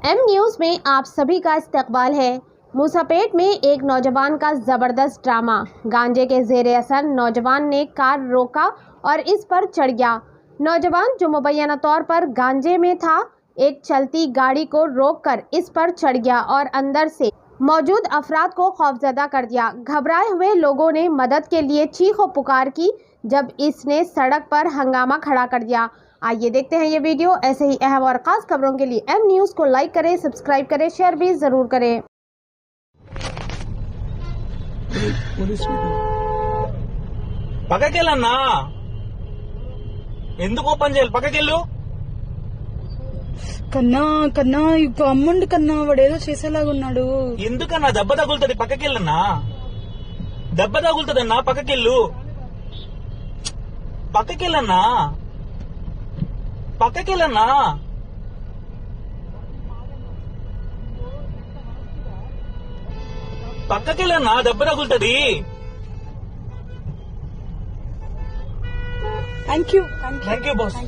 M news में आप सभी का इस्तकबाल है। मूसापेट में एक नौजवान का ज़बरदस्त ड्रामा। गांजे के ज़ेरे असर नौजवान ने कार रोका और इस पर चढ़ गया। नौजवान जो मुबैना तौर पर गांजे में था, एक चलती गाड़ी को रोककर इस पर चढ़ गया और अंदर से मौजूद अफराद को खौफजदा कर दिया। घबराए हुए लोगों ने मदद के लिए चीखो पुकार की जब इसने सड़क पर हंगामा खड़ा कर दिया। आइए देखते हैं ये वीडियो। ऐसे ही अहम और ख़ास खबरों के लिए एम न्यूज़ को लाइक करें, सब्सक्राइब करें, शेयर भी ज़रूर करें। పక్కకెళ్ళన్నా ఎందుకు ఓపెన్ చేయాలి? పక్కకెళ్ళు. కన్నా కన్నా ఇప్పుడు అమ్ముండి కన్నా వాడేదో చేసేలాగా ఉన్నాడు. ఎందుకన్నా దెబ్బ తగులుతుంది? పక్కకెళ్ళన్నా, దెబ్బ తగులుతుందన్నా. పక్కకెళ్ళు, పక్కకెళ్ళన్నా, పక్కకెళ్ళన్నా. పక్కకెళ్ళన్నా, దెబ్బ తగులుతుంది. Thank you thank you boss.